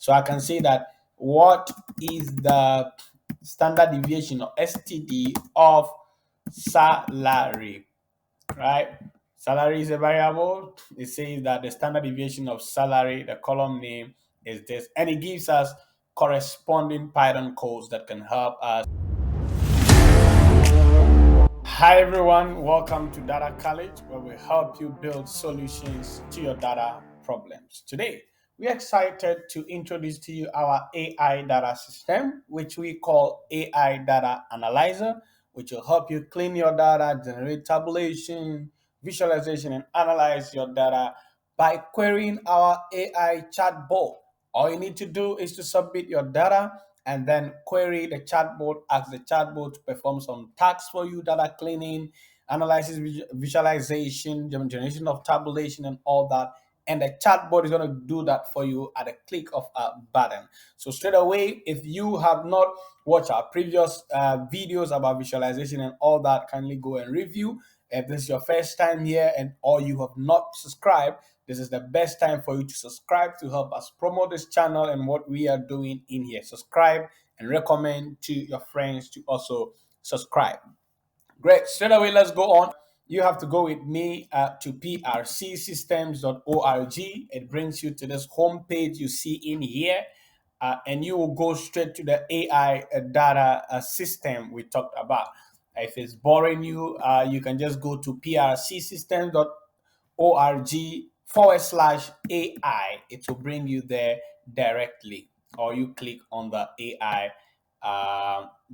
So I can say that what is the standard deviation or STD of salary, right? Salary is a variable. It says that the standard deviation of salary, the column name is this, and it gives us corresponding Python codes that can help us. Hi everyone, welcome to Data College, where we help you build solutions to your data problems. Today, we're excited to introduce to you our AI data system, which we call AI Data Analyzer, which will help you clean your data, generate tabulation, visualization, and analyze your data by querying our AI chatbot. All you need to do is to submit your data and then query the chatbot, ask the chatbot to perform some tasks for you, data cleaning, analysis, visualization, generation of tabulation, and all that. And the chatbot is going to do that for you at a click of a button. So straight away, if you have not watched our previous videos about visualization and all that, kindly go and review. If this is your first time here and or you have not subscribed, this is the best time for you to subscribe to help us promote this channel and what we are doing in here. Subscribe and recommend to your friends to also subscribe. Great. Straight away, let's go on. You have to go with me to prcsystems.org. It brings you to this home page you see in here, and you will go straight to the AI data system we talked about. If it's boring you, you can just go to prcsystems.org/AI. It will bring you there directly, or you click on the AI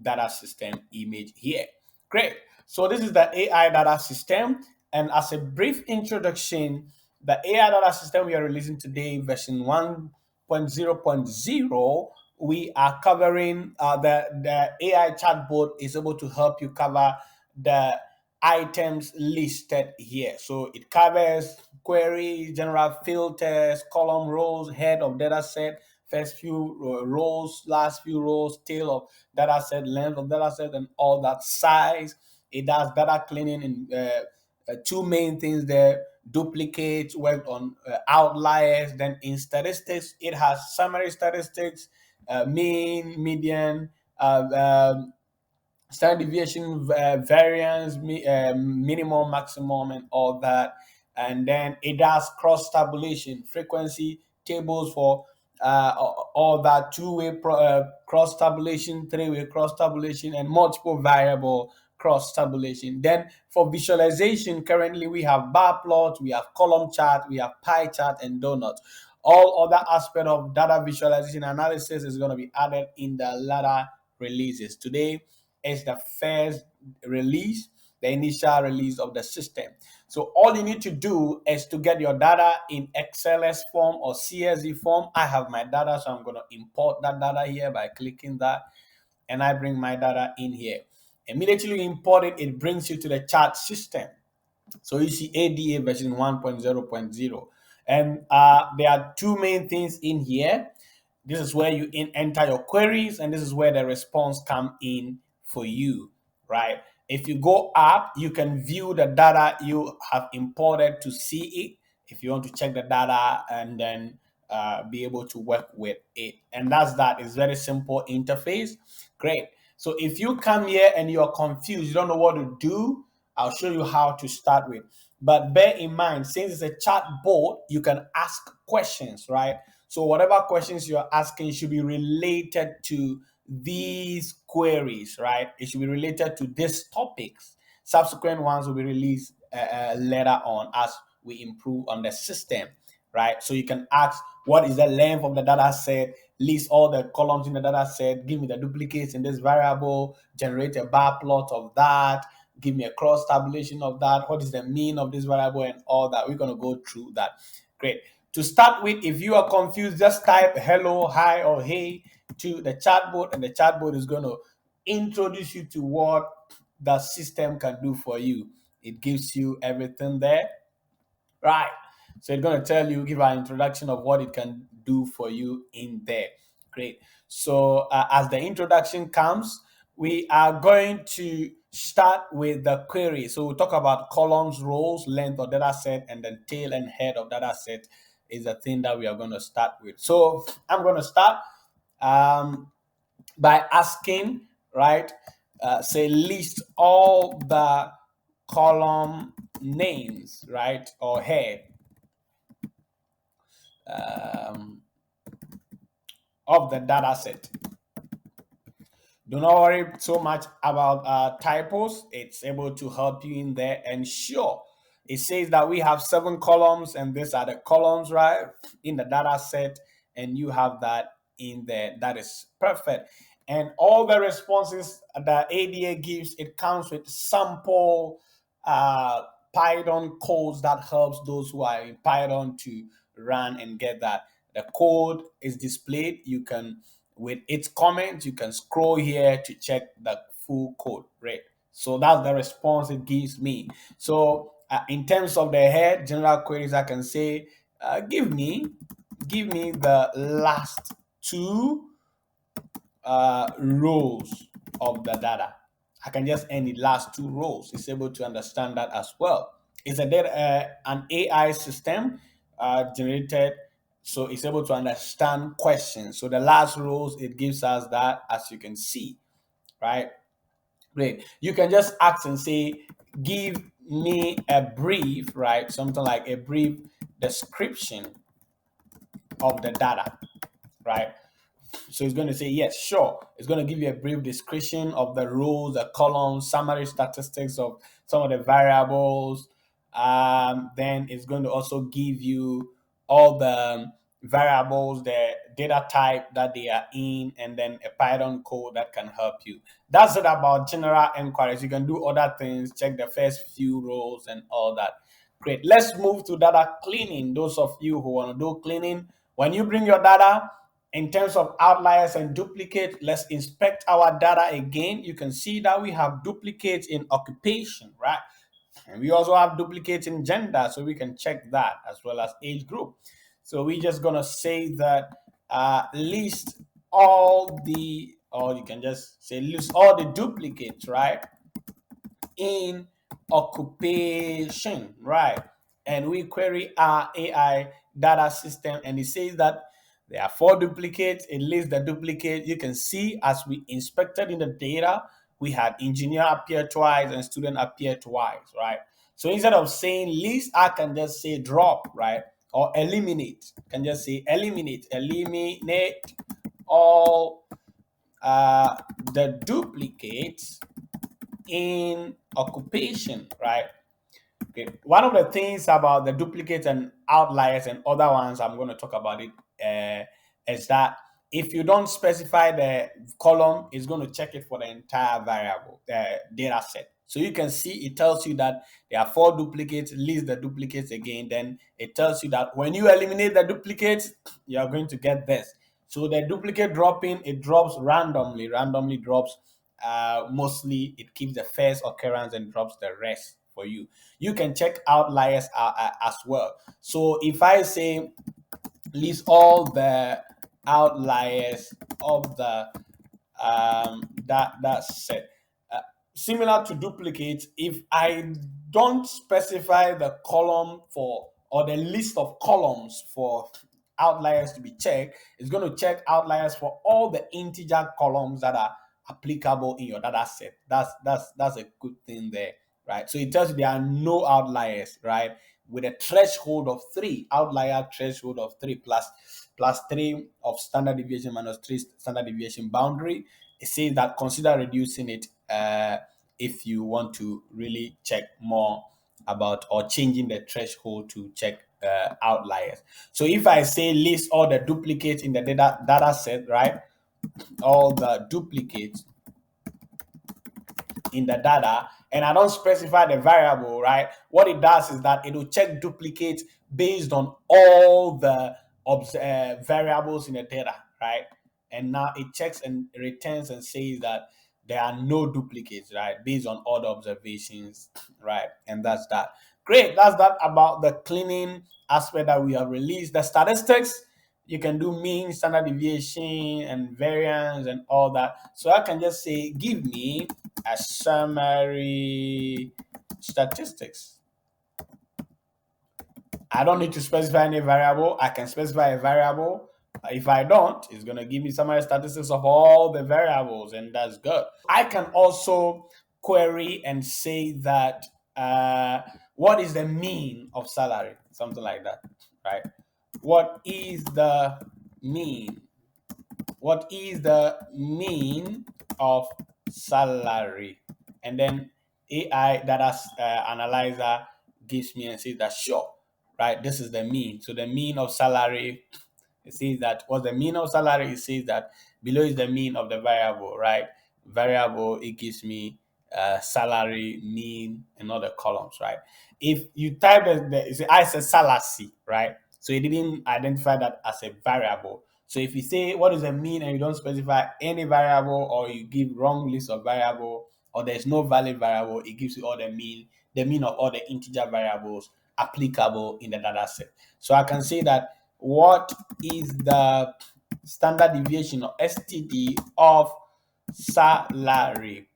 data system image here. Great. So this is the AI data system. And as a brief introduction, the AI data system we are releasing today, version 1.0.0, we are covering the AI chatbot is able to help you cover the items listed here. So it covers queries, general filters, column rows, head of data set, first few rows, last few rows, tail of data set, length of data set, and all that, size. It does data cleaning in two main things there: duplicates, work on outliers. Then in statistics, it has summary statistics, mean, median, standard deviation, variance, minimum, maximum, and all that. And then it does cross tabulation, frequency tables for all that, two-way cross tabulation, three-way cross tabulation, and multiple variable cross tabulation. Then for visualization, currently we have Barplots, we have column chart, we have pie chart, and Doughnut. All other aspect of data visualization analysis is going to be added in the latter releases. Today is the first release, the initial release of the system. So all you need to do is to get your data in XLS form or CSV form. I have my data, so I'm going to import that data here by clicking that, and I bring my data in here. Immediately you import it, it brings you to the chart system. So you see ADA version 1.0.0. And there are two main things in here. This is where you enter your queries, and this is where the response come in for you, right? If you go up, you can view the data you have imported to see it. If you want to check the data and then be able to work with it. And that's that. It's very simple interface. Great. So if you come here and you're confused, you don't know what to do, I'll show you how to start with. But bear in mind, since it's a chat board, you can ask questions, right? So whatever questions you're asking should be related to these queries, right? It should be related to these topics. Subsequent ones will be released later on as we improve on the system, right? So you can ask, what is the length of the data set? List all the columns in the data set. Give me the duplicates in this variable. Generate a bar plot of that. Give me a cross tabulation of that. What is the mean of this variable and all that? We're going to go through that. Great. To start with, if you are confused, just type hello, hi, or hey to the chatbot, and the chatbot is going to introduce you to what the system can do for you. It gives you everything there, right? So it's going to tell you, give an introduction of what it can do for you in there. Great. So as the introduction comes, we are going to start with the query. So we'll talk about columns, rows, length of data set, and then tail and head of data set. is the thing that we are going to start with. So I'm going to start by asking, right? Say list all the column names, right? Or head um, of the data set. Do not worry so much about typos. It's able to help you in there. And sure, it says that we have 7 columns, and these are the columns, right, in the data set, and you have that in there. That is perfect. And all the responses that ADA gives, it comes with sample uh, Python codes that helps those who are in Python to run and get that. The code is displayed. You can, with its comments, you can scroll here to check the full code, right? So that's the response it gives me. So in terms of the head general queries, I can say, give me the last 2 rows of the data. I can just end the last 2 rows. It's able to understand that as well. It's a data, an AI system generated, so it's able to understand questions. So the last rows, it gives us that, as you can see, right? Great. You can just ask and say, give me a brief, right? Something like a brief description of the data, right? So it's going to say, yes, sure. It's going to give you a brief description of the rows, the columns, summary statistics of some of the variables. Then it's going to also give you all the variables, the data type that they are in, and then a Python code that can help you. That's it about general inquiries. You can do other things, check the first few rows and all that. Great. Let's move to data cleaning. Those of you who want to do cleaning, when you bring your data, in terms of outliers and duplicates, let's inspect our data again. You can see that we have duplicates in occupation, right? And we also have duplicates in gender, so we can check that, as well as age group. So we're just gonna say that list all the, or you can just say list all the duplicates, right, in occupation, right? And we query our AI data system, and it says that there are 4 duplicates. It lists the duplicate. You can see as we inspected in the data, we had engineer appear twice and student appear twice, right? So instead of saying list, I can just say drop, right? Or eliminate. I can just say eliminate all the duplicates in occupation, right? Okay. One of the things about the duplicates and outliers and other ones I'm going to talk about it is that if you don't specify the column, it's going to check it for the entire variable data set. So you can see it tells you that there are 4 duplicates, list the duplicates again. Then it tells you that when you eliminate the duplicates, you are going to get this. So the duplicate dropping, it drops randomly drops. Mostly it keeps the first occurrence and drops the rest for you. You can check outliers as well. So if I say list all the outliers of the that set, uh, similar to duplicates, if I don't specify the column for, or the list of columns for outliers to be checked, it's going to check outliers for all the integer columns that are applicable in your data set. That's a good thing there, right? So it tells you there are no outliers, right? With a threshold of 3, outlier threshold of 3 plus 3 of standard deviation minus 3 standard deviation boundary. It says that consider reducing it if you want to really check more about, or changing the threshold to check outliers. So if I say list all the duplicates in the data set, right? All the duplicates in the data, and I don't specify the variable, right? What it does is that it will check duplicates based on all the variables in the data, right? And now it checks and returns and says that there are no duplicates, right? Based on all the observations, right? And that's that. Great. That's that about the cleaning aspect that we have released. The statistics, you can do mean, standard deviation, and variance, and all that. So I can just say, give me a summary statistics. I don't need to specify any variable. I can specify a variable. If I don't, it's going to give me summary statistics of all the variables, and that's good. I can also query and say that what is the mean of salary, something like that, right? What is the mean? What is the mean of salary? And then AI data analyzer gives me and says that sure, right? This is the mean. So the mean of salary, it says that what's the mean of salary? It says that below is the mean of the variable, right? Variable, it gives me salary, mean, and other columns, right? If you type I said salary, right? So it didn't identify that as a variable. So if you say what is the mean and you don't specify any variable, or you give wrong list of variable, or there's no valid variable, it gives you all the mean of all the integer variables applicable in the data set. So I can say that what is the standard deviation or STD of salary,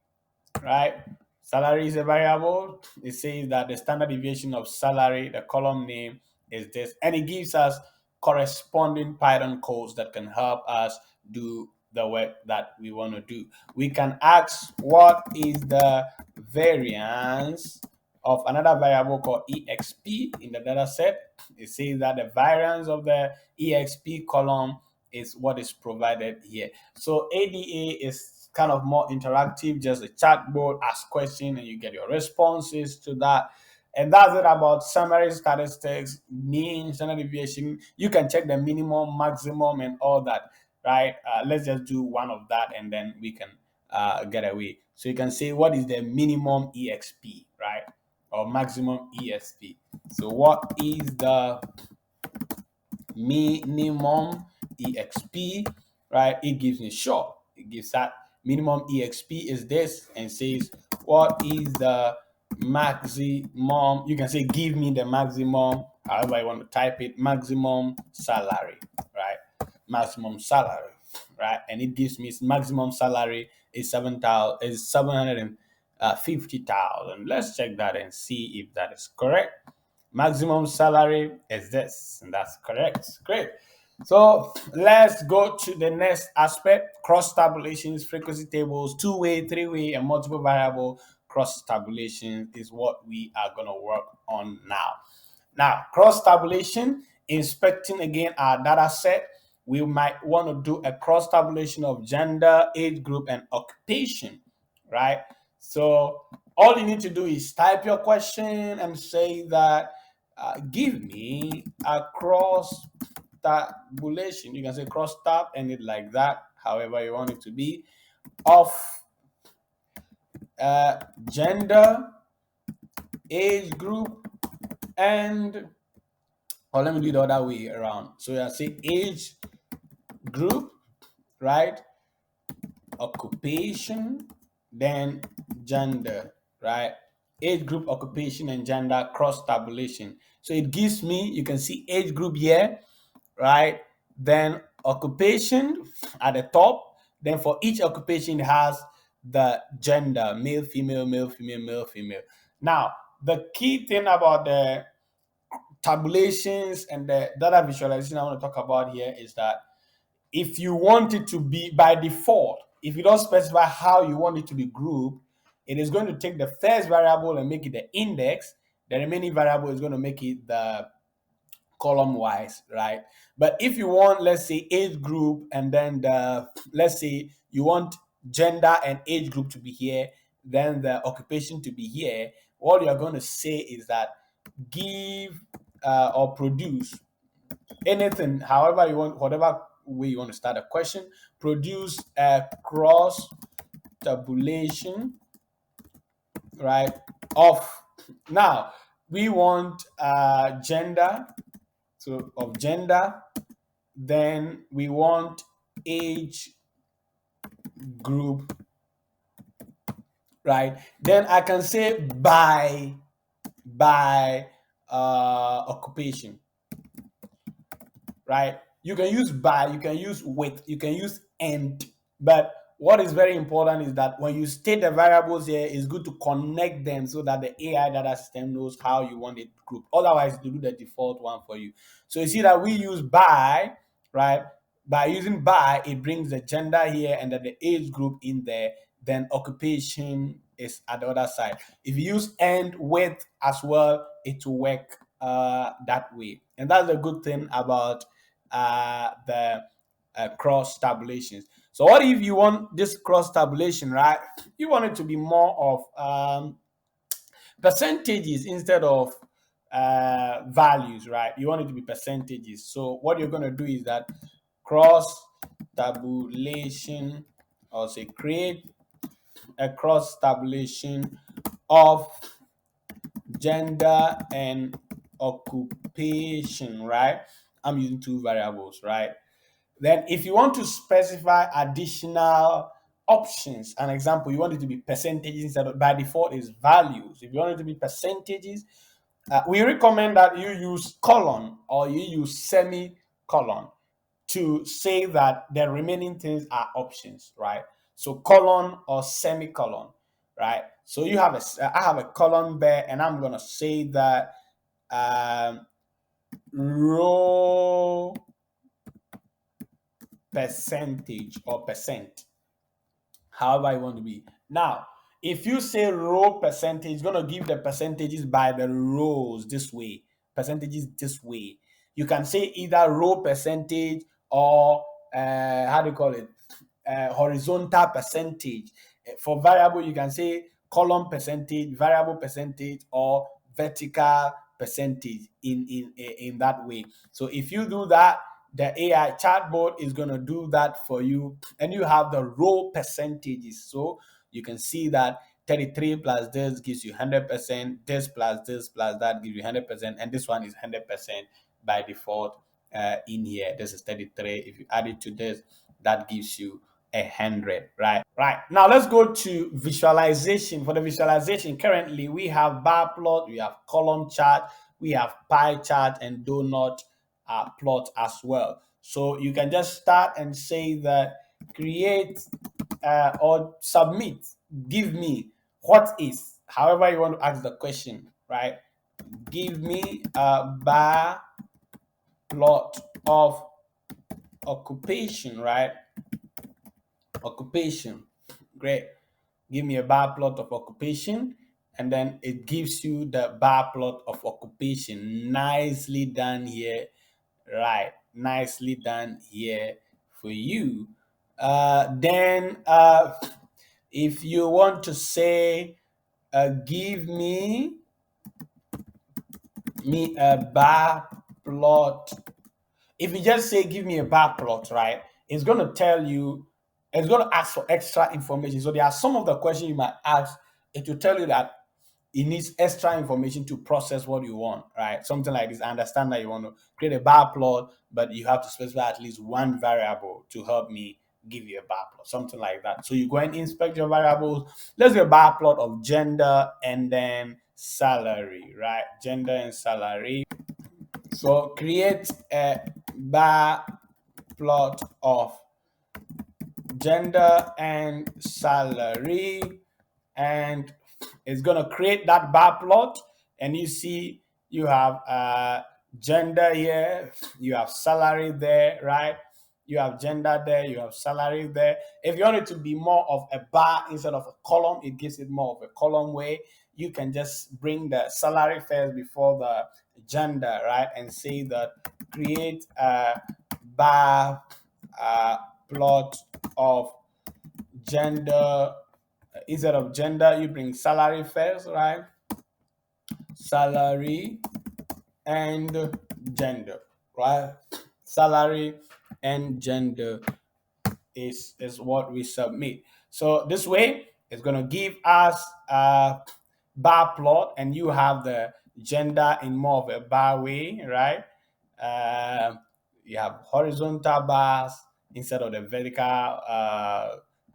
right? Salary is a variable. It says that the standard deviation of salary, the column name is this, and it gives us corresponding Python codes that can help us do the work that we want to do. We can ask what is the variance of another variable called exp in the data set. It says that the variance of the exp column is what is provided here. So ADA is kind of more interactive, just a chatbot, ask question and you get your responses to that. And that's it about summary statistics, mean, standard deviation. You can check the minimum, maximum, and all that, right? Let's just do one of that and then we can get away. So you can say what is the minimum EXP, right? Or maximum ESP. So what is the minimum exp, right? It gives me sure. It gives that minimum exp is this and says what is the maximum. You can say give me the maximum, however I want to type it, maximum salary, right? Maximum salary, right? And it gives me maximum salary is 750,000. Let's check that and see if that is correct. Maximum salary is this, and that's correct. Great. So let's go to the next aspect: cross tabulations, frequency tables, two-way, three-way, and multiple variable cross tabulation is what we are going to work on now. Now, cross tabulation, inspecting again our data set. We might want to do a cross tabulation of gender, age group, and occupation, right? So all you need to do is type your question and say that give me a cross tabulation. You can say cross tab and it like that, however you want it to be, of gender, age group, and or let me do the other way around. So I say age group, right? Occupation, then gender, right? Age group, occupation, and gender cross tabulation. So it gives me, you can see age group here, right? Then occupation at the top. Then for each occupation, it has the gender, male, female, male, female, male, female. Now, the key thing about the tabulations and the data visualization I want to talk about here is that if you want it to be by default, if you don't specify how you want it to be grouped, it is going to take the first variable and make it the index. The remaining variable is going to make it the column wise, right? But if you want, let's say, age group, and then let's say you want gender and age group to be here, then the occupation to be here, what you're going to say is that give or produce anything, however you want, whatever way you want to start a question, produce a cross tabulation, right? Of now we want gender, so of gender, then we want age group, right? Then I can say by occupation, right? You can use by, you can use with, you can use and, but what is very important is that when you state the variables here, it's good to connect them so that the AI data system knows how you want it grouped. Otherwise, it will do the default one for you. So you see that we use by, right? By using by, it brings the gender here and then the age group in there. Then occupation is at the other side. If you use and with as well, it will work that way. And that's the good thing about the cross tabulations. So what if you want this cross tabulation, right? You want it to be more of percentages instead of values, right? You want it to be percentages. So what you're going to do is that cross tabulation, or say create a cross tabulation of gender and occupation, right? I'm using two variables, right? Then if you want to specify additional options, an example, you want it to be percentages instead of, by default is values. If you want it to be percentages, we recommend that you use colon or you use semicolon to say that the remaining things are options, right? So colon or semicolon, right? So you have I have a colon there, and I'm gonna say that um, row percentage or percent, however you want to be. Now, if you say row percentage, it's going to give the percentages by the rows this way, percentages this way. You can say either row percentage or how do you call it? Horizontal percentage. For variable, you can say column percentage, variable percentage, or vertical percentage in that way. So if you do that, the AI chatbot is going to do that for you, and you have the row percentages. So you can see that 33 plus this gives you 100%, this plus this plus that gives you 100%, and this one is 100% by default in here. This is 33. If you add it to this, that gives you 100, right? Right. Now let's go to visualization. For the visualization, currently we have bar plot, we have column chart, we have pie chart, and donut plot as well. So you can just start and say that create or submit, give me what is, however you want to ask the question, right? Give me a bar plot of occupation, right? Occupation. Great. Give me a bar plot of occupation, and then it gives you the bar plot of occupation. Nicely done here, right? Nicely done here for you. Then if you want to say give me a bar plot, if you just say give me a bar plot, right, it's going to tell you, it's going to ask for extra information. So there are some of the questions you might ask. It will tell you that it needs extra information to process what you want, right? Something like this. I understand that you want to create a bar plot, but you have to specify at least one variable to help me give you a bar plot, something like that. So you go and inspect your variables. Let's do a bar plot of gender and then salary, right? Gender and salary. So create a bar plot of gender and salary, and it's going to create that bar plot. And you see you have gender here, you have salary there, right? You have gender there, you have salary there. If you want it to be more of a bar instead of a column, it gives it more of a column way. You can just bring the salary first before the gender, right? And say that create a bar plot of gender. Instead of gender, you bring salary first, right? Salary and gender, right? Salary and gender is what we submit. So this way, it's going to give us a bar plot, and you have the gender in more of a bar way, right? Uh, you have horizontal bars instead of the vertical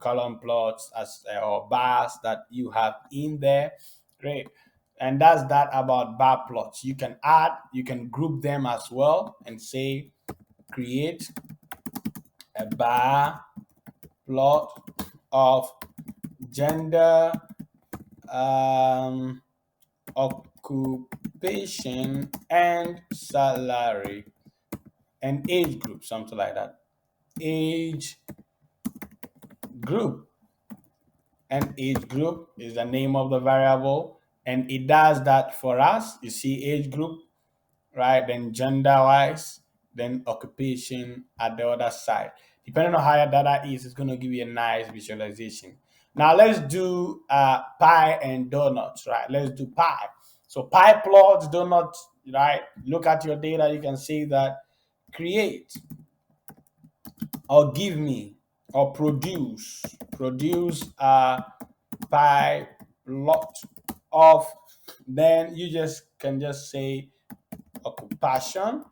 column plots as or bars that you have in there. Great. And that's that about bar plots. You can add, you can group them as well and say create a bar plot of gender, um, occupation, and salary, and age group, something like that. Age group, and age group is the name of the variable, and it does that for us. You see age group, right? Then gender wise, then occupation at the other side. Depending on how your data is, it's going to give you a nice visualization. Now let's do pie and donuts, right? Let's do pie. So pie plots, donuts, right? Look at your data. You can see that create or give me or produce a pie plot of, then you just can just say occupation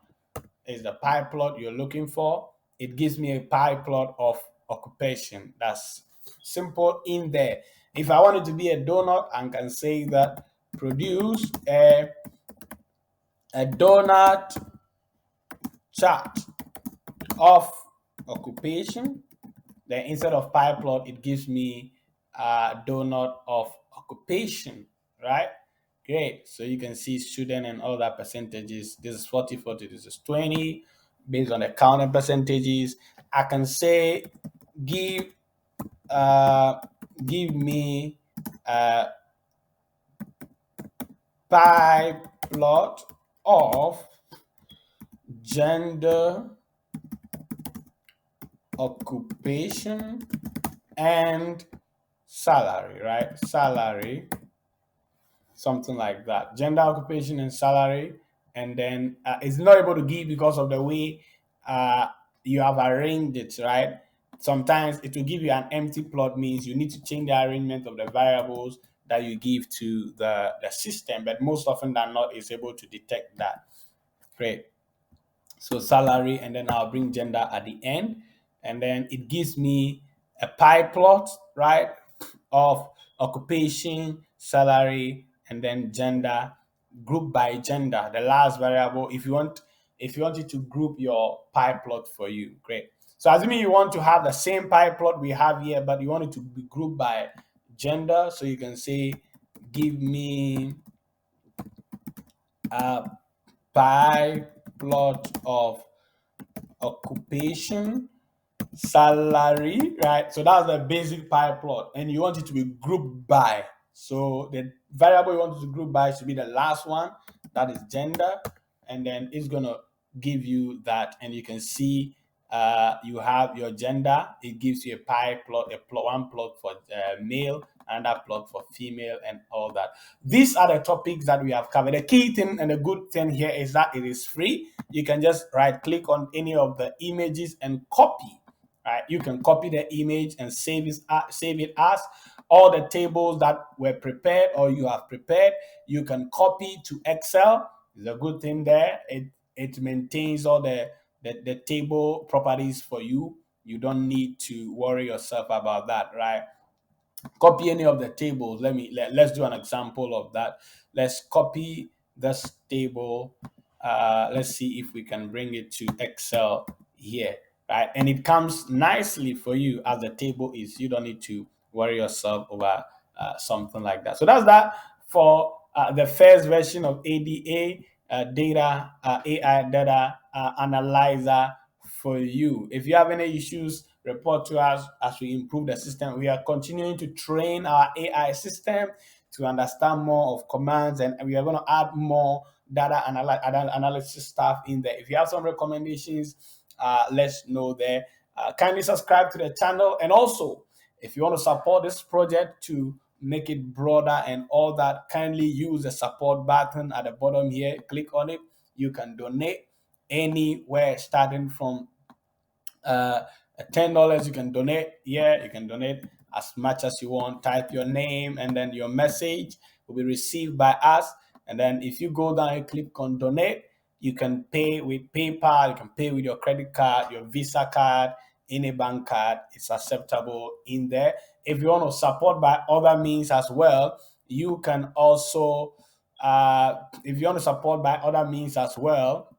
is the pie plot you're looking for. It gives me a pie plot of occupation. That's simple in there. If I want it to be a donut, I can say that produce a donut chart of occupation. Then instead of pie plot, it gives me a donut of occupation, right? Great. So you can see student and all that percentages. This is 40, 40, this is 20, based on the counting percentages. I can say give uh give me a pie plot of gender, occupation, and salary, right? Salary, something like that. Gender, occupation, and salary. And then it's not able to give because of the way uh, you have arranged it, right? Sometimes it will give you an empty plot, means you need to change the arrangement of the variables that you give to the system, but most often than not, it's able to detect that. Great. So salary, and then I'll bring gender at the end, and then it gives me a pie plot, right, of occupation, salary, and then gender, group by gender, the last variable. If you want it to group your pie plot for you, great. So assuming you want to have the same pie plot we have here, but you want it to be grouped by gender, so you can say give me a pie plot of occupation, salary, right? So that's the basic pie plot, and you want it to be grouped by. So the variable you want it to group by should be the last one, that is gender, and then it's gonna give you that, and you can see you have your gender. It gives you a pie plot, one plot for male, another plot for female, and all that. These are the topics that we have covered. The key thing and the good thing here is that it is free. You can just right click on any of the images and copy. Right, you can copy the image and save it as all the tables that were prepared or you have prepared. You can copy to Excel. It's a good thing there. It maintains all the table properties for you. You don't need to worry yourself about that, right? Copy any of the tables. Let's do an example of that. Let's copy this table. Let's see if we can bring it to Excel here, right? And it comes nicely for you as the table is. You don't need to worry yourself over something like that. So that's that for the first version of ADA, AI data analyzer for you. If you have any issues, report to us as we improve the system. We are continuing to train our AI system to understand more of commands, and we are going to add more data analysis stuff in there. If you have some recommendations, let's know there. Kindly subscribe to the channel, and also if you want to support this project to make it broader and all that, kindly use the support button at the bottom here. Click on it. You can donate anywhere starting from uh, $10. You can donate. Yeah, you can donate as much as you want. Type your name, and then your message will be received by us. And then if you go down and click on donate, you can pay with PayPal. You can pay with your credit card, your Visa card, any bank card. It's acceptable in there. If you want to support by other means as well, you can also if you want to support by other means as well,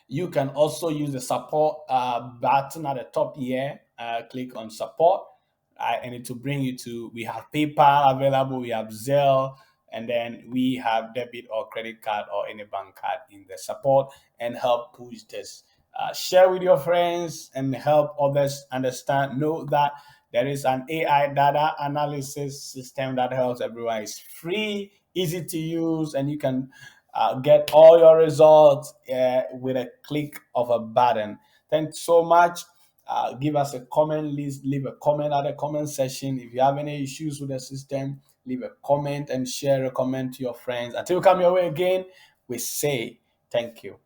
you can also use the support button at the top here. Click on support. and it will bring you to, we have PayPal available, we have Zelle, and then we have debit or credit card or any bank card in the support and help push this. Share with your friends and help others understand. Know that there is an AI data analysis system that helps everyone. It's free, easy to use, and you can get all your results with a click of a button. Thanks so much. Give us a comment. Leave a comment at the comment section. If you have any issues with the system, leave a comment and share a comment to your friends. Until we come your way again, we say thank you.